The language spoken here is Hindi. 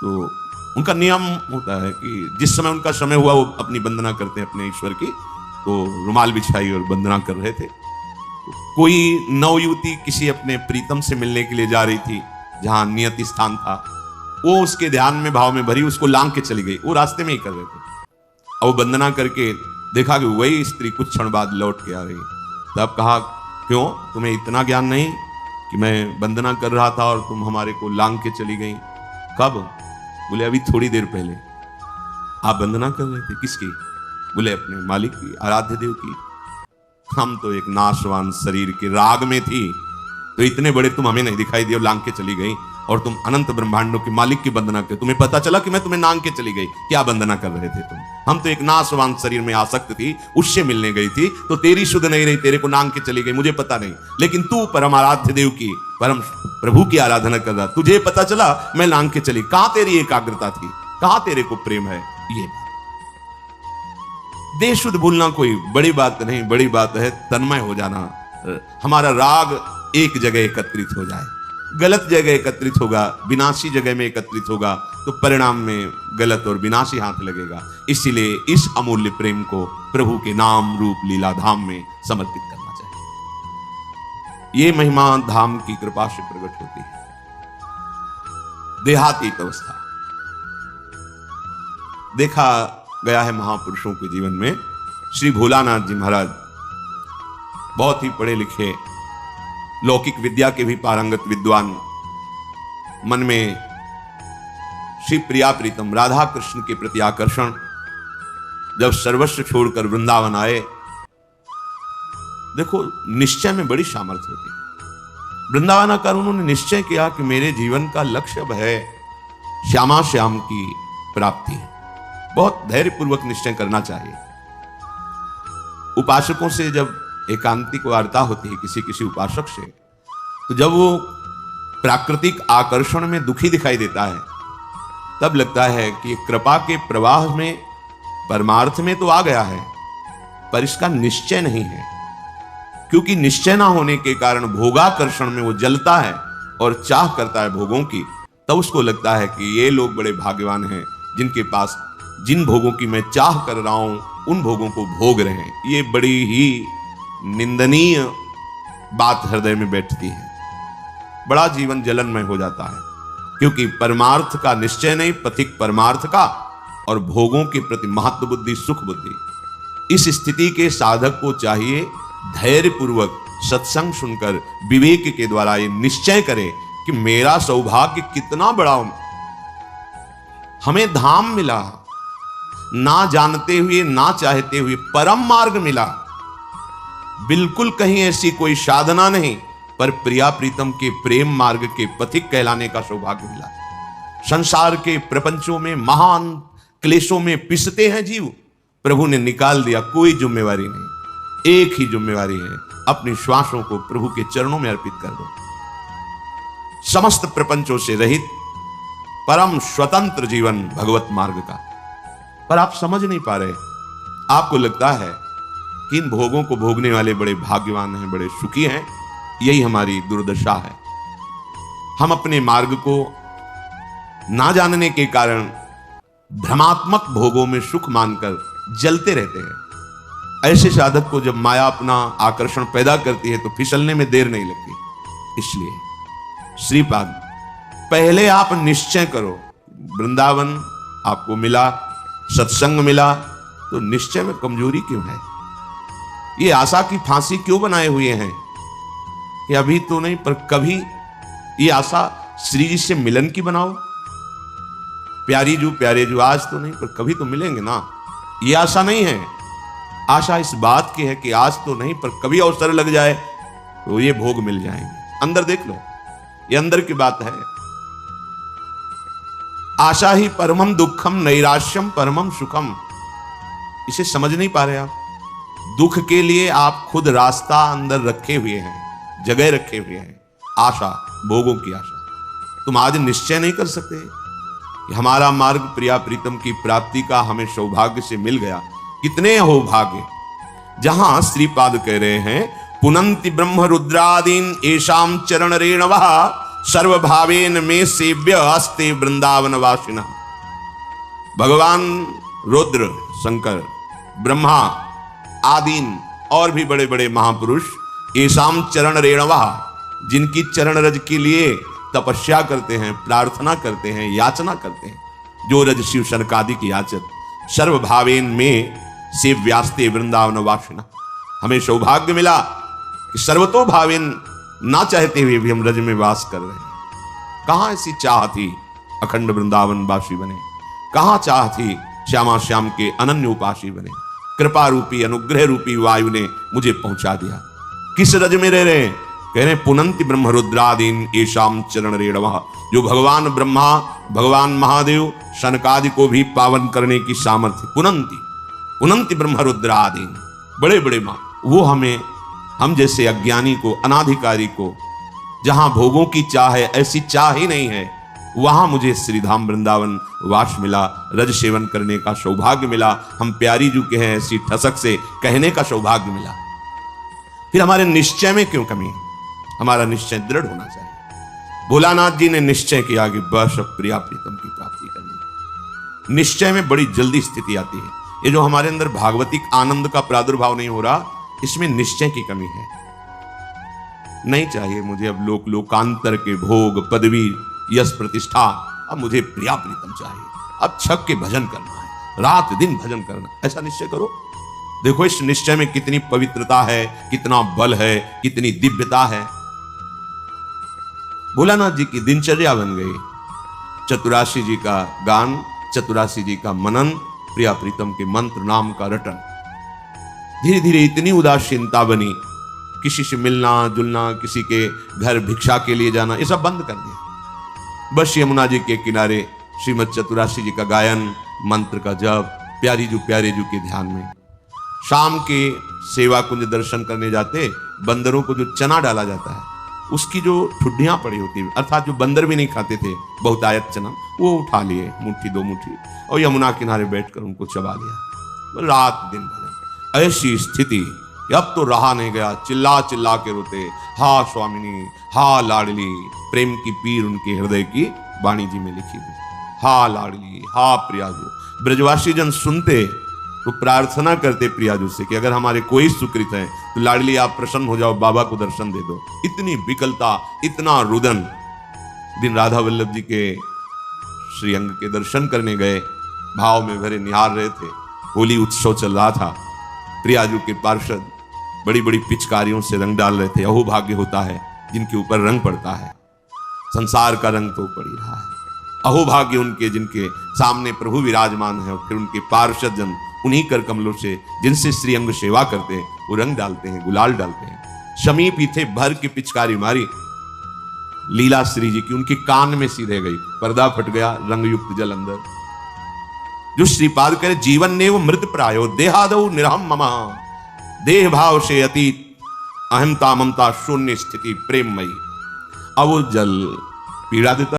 तो उनका नियम होता है कि जिस समय उनका समय हुआ वो अपनी वंदना करते हैं अपने ईश्वर की। तो रुमाल बिछाई और वंदना कर रहे थे। तो कोई नवयुवती किसी अपने प्रीतम से मिलने के लिए जा रही थी जहां नियति स्थान था। वो उसके ध्यान में भाव में भरी उसको लांग के चली गई। वो रास्ते में ही कर रहे थे। अब वो वंदना करके देखा कि वही स्त्री कुछ क्षण बाद लौट के आ रही। तब कहा, क्यों, तुम्हें इतना ज्ञान नहीं कि मैं वंदना कर रहा था और तुम हमारे को लांग के चली गई? कब? बोले अभी थोड़ी देर पहले। आप वंदना कर रहे थे? किसकी? बोले अपने मालिक की, आराध्य देव की। हम तो एक नाशवान शरीर के राग में थी, तो इतने बड़े तुम हमें नहीं दिखाई दिए, लांग के चली गई। और तुम अनंत ब्रह्मांडों के मालिक की वंदना कर, तुम्हें पता चला कि मैं तुम्हें लांग के चली गई? क्या वंदना कर रहे थे तुम? हम तो एक नाशवान शरीर में आसक्त थी, उससे मिलने गई थी, तो तेरी शुद्ध नहीं रही, तेरे को लांग के चली गई, मुझे पता नहीं। लेकिन तू परम आराध्य देव की, परम प्रभु की आराधना कर रहा, तुझे पता चला मैं लांग के चली। कहां तेरी एकाग्रता थी? कहां तेरे को प्रेम है? ये देह शुद्ध भूलना कोई बड़ी बात नहीं, बड़ी बात है तन्मय हो जाना। हमारा राग एक जगह एकत्रित हो जाए, गलत जगह एकत्रित होगा, विनाशी जगह में एकत्रित होगा, तो परिणाम में गलत और विनाशी हाथ लगेगा। इसीलिए इस अमूल्य प्रेम को प्रभु के नाम रूप लीला धाम में समर्पित करना चाहिए। ये महिमा धाम की कृपा से प्रकट होती है। देहातीत अवस्था देखा गया है महापुरुषों के जीवन में। श्री भोलानाथ जी महाराज बहुत ही पढ़े लिखे, लौकिक विद्या के भी पारंगत विद्वान, मन में श्री प्रिया प्रीतम राधा कृष्ण के प्रति आकर्षण, जब सर्वस्व छोड़कर वृंदावन आए। देखो, निश्चय में बड़ी सामर्थ्य होती है। वृंदावन आकर उन्होंने निश्चय किया कि मेरे जीवन का लक्ष्य अब है श्यामा श्याम की प्राप्ति। बहुत धैर्यपूर्वक निश्चय करना चाहिए। उपासकों से जब एकांतिक वार्ता होती है किसी किसी उपासक से, तो जब वो प्राकृतिक आकर्षण में दुखी दिखाई देता है, तब लगता है कि कृपा के प्रवाह में परमार्थ में तो आ गया है, पर इसका निश्चय नहीं है। क्योंकि निश्चय ना होने के कारण भोगाकर्षण में वो जलता है और चाह करता है भोगों की। तब उसको लगता है कि ये लोग बड़े भाग्यवान हैं जिनके पास जिन भोगों की मैं चाह कर रहा हूं उन भोगों को भोग रहे हैं। ये बड़ी ही निंदनीय बात हृदय में बैठती है। बड़ा जीवन जलनमय हो जाता है, क्योंकि परमार्थ का निश्चय नहीं, पथिक परमार्थ का, और भोगों के प्रति महत्व बुद्धि, सुख बुद्धि। इस स्थिति के साधक को चाहिए धैर्यपूर्वक सत्संग सुनकर विवेक के द्वारा ये निश्चय करे कि मेरा सौभाग्य कितना बड़ा, हमें धाम मिला, ना जानते हुए ना चाहते हुए परम मार्ग मिला। बिल्कुल कहीं ऐसी कोई साधना नहीं, पर प्रिया प्रीतम के प्रेम मार्ग के पथिक कहलाने का सौभाग्य मिला। संसार के प्रपंचों में महान क्लेशों में पिसते हैं जीव, प्रभु ने निकाल दिया। कोई जिम्मेवारी नहीं, एक ही जिम्मेवारी है, अपनी श्वासों को प्रभु के चरणों में अर्पित कर दो। समस्त प्रपंचों से रहित परम स्वतंत्र जीवन भगवत मार्ग का। पर आप समझ नहीं पा रहे। आपको लगता है कि इन भोगों को भोगने वाले बड़े भाग्यवान हैं, बड़े सुखी हैं। यही हमारी दुर्दशा है। हम अपने मार्ग को ना जानने के कारण भ्रमात्मक भोगों में सुख मानकर जलते रहते हैं। ऐसे साधक को जब माया अपना आकर्षण पैदा करती है तो फिसलने में देर नहीं लगती। इसलिए श्रीपाद, पहले आप निश्चय करो, वृंदावन आपको मिला, सत्संग मिला, तो निश्चय में कमजोरी क्यों है? ये आशा की फांसी क्यों बनाए हुए हैं कि अभी तो नहीं पर कभी? ये आशा श्री जी से मिलन की बनाओ, प्यारी जो प्यारे जो आज तो नहीं पर कभी तो मिलेंगे ना। ये आशा नहीं है। आशा इस बात की है कि आज तो नहीं पर कभी अवसर लग जाए तो ये भोग मिल जाएंगे। अंदर देख लो, ये अंदर की बात है। आशा ही परमम दुखम नैराश्यम परमम सुखम। इसे समझ नहीं पा रहे आप। दुख के लिए आप खुद रास्ता अंदर रखे हुए हैं, जगह रखे हुए हैं। आशा, भोगों की आशा। तुम आज निश्चय नहीं कर सकते कि हमारा मार्ग प्रिया प्रीतम की प्राप्ति का हमें सौभाग्य से मिल गया। कितने हो भाग्य। जहां श्रीपाद कह रहे हैं, पुनंति ब्रह्म रुद्रादीन एशाम चरण रेणवः सर्वभावेन में सेव्य अस्ते वृंदावन वासिना। भगवान रुद्र, शंकर, ब्रह्मा आदीन और भी बड़े बड़े महापुरुष ऐसाम चरण रेणवा, जिनकी चरण रज के लिए तपस्या करते हैं, प्रार्थना करते हैं, याचना करते हैं, जो रज शिव शनकादिक याचक, सर्वभावेन में सेव्यास्ते वृंदावन वासिना। हमें सौभाग्य मिला कि सर्वतो भावेन, ना चाहते हुए भी हम रज में वास कर रहे हैं। कहां ऐसी चाह थी अखंड वृंदावन वासी बने, कहां चाह थी श्यामा श्याम के अनन्य उपासी बने। कृपा रूपी अनुग्रह रूपी वायु ने मुझे पहुंचा दिया। किस रज में रह रहे हैं? कह रहे पुनंति ब्रह्म रुद्रादीन येषाम चरण रेणवा, जो भगवान ब्रह्मा, भगवान महादेव, शनकादि को भी पावन करने की सामर्थ्य। पुनंति ब्रह्म रुद्रादीन, बड़े बड़े मां, वो हमें, हम जैसे अज्ञानी को, अनाधिकारी को, जहां भोगों की चाह है, ऐसी चाह ही नहीं है, वहां मुझे श्रीधाम वृंदावन वास मिला, रज सेवन करने का सौभाग्य मिला। हम प्यारी जू के हैं, ऐसी ठसक से कहने का सौभाग्य मिला। फिर हमारे निश्चय में क्यों कमी है? हमारा निश्चय दृढ़ होना चाहिए। भोलानाथ जी ने निश्चय किया कि बस अब प्रिया प्रीतम की प्राप्ति करनी। निश्चय में बड़ी जल्दी स्थिति आती है। ये जो हमारे अंदर भागवतिक आनंद का प्रादुर्भाव नहीं हो रहा, इसमें निश्चय की कमी है। नहीं चाहिए मुझे अब लोकांतर के भोग, पदवी, यश, प्रतिष्ठा। अब मुझे प्रिया प्रीतम चाहिए। अब छक के भजन करना है, रात दिन भजन करना। ऐसा निश्चय करो। देखो इस निश्चय में कितनी पवित्रता है, कितना बल है, कितनी दिव्यता है। भोलानाथ जी की दिनचर्या बन गई। चतुराशी जी का गान, चतुराशी जी का मनन, प्रिया प्रीतम के मंत्र नाम का रटन। धीरे धीरे इतनी उदासीनता बनी, किसी से मिलना जुलना, किसी के घर भिक्षा के लिए जाना, ये सब बंद कर दिया। बस यमुना जी के किनारे श्रीमद चतुराशी जी का गायन, मंत्र का जप, प्यारी जू के ध्यान में। शाम के सेवा कुंज दर्शन करने जाते, बंदरों को जो चना डाला जाता है, उसकी जो ठुड्डियां पड़ी होती है, अर्थात जो बंदर भी नहीं खाते थे बहुतायत चना, वो उठा लिए मुट्ठी दो मुट्ठी और यमुना किनारे बैठकर उनको चबा लिया। रात दिन भजन। ऐसी स्थिति अब तो रहा नहीं गया। चिल्ला चिल्ला के रोते, हा स्वामिनी, हा लाडली। प्रेम की पीर उनके हृदय की वाणी जी में लिखी हुई। हा लाडली, हा प्रियाजू। ब्रजवासी जन सुनते तो प्रार्थना करते प्रियाजू से कि अगर हमारे कोई सुकृत है तो लाडली आप प्रसन्न हो जाओ, बाबा को दर्शन दे दो। इतनी विकलता, इतना रुदन। दिन राधा वल्लभ जी के श्रीअंग के दर्शन करने गए, भाव में भरे निहार रहे थे। होली उत्सव चल रहा था। प्रियाजू के पार्षद बड़ी बड़ी पिचकारियों से रंग डाल रहे थे। अहो भाग्य होता है जिनके ऊपर रंग पड़ता है। संसार का रंग तो पड़ ही रहा है। अहो भाग्य उनके जिनके सामने प्रभु विराजमान है, और फिर उनके पार्षद जन उन्हीं कर कमलों से, जिनसे श्रीअंग सेवा करते हैं, वो रंग डालते हैं, गुलाल डालते हैं। समीप ही थे, भर की पिचकारी मारी लीला श्री जी की, उनके कान में सीधे गई, पर्दा फट गया, रंग युक्त जल अंदर। जो श्रीपाद करे जीवन ने वो मृत प्रायो, देहादौ निरहम ममा। देह भाव से अतीत, अहमता ममता शून्य स्थिति प्रेममयी। अब वो जल पीड़ा देता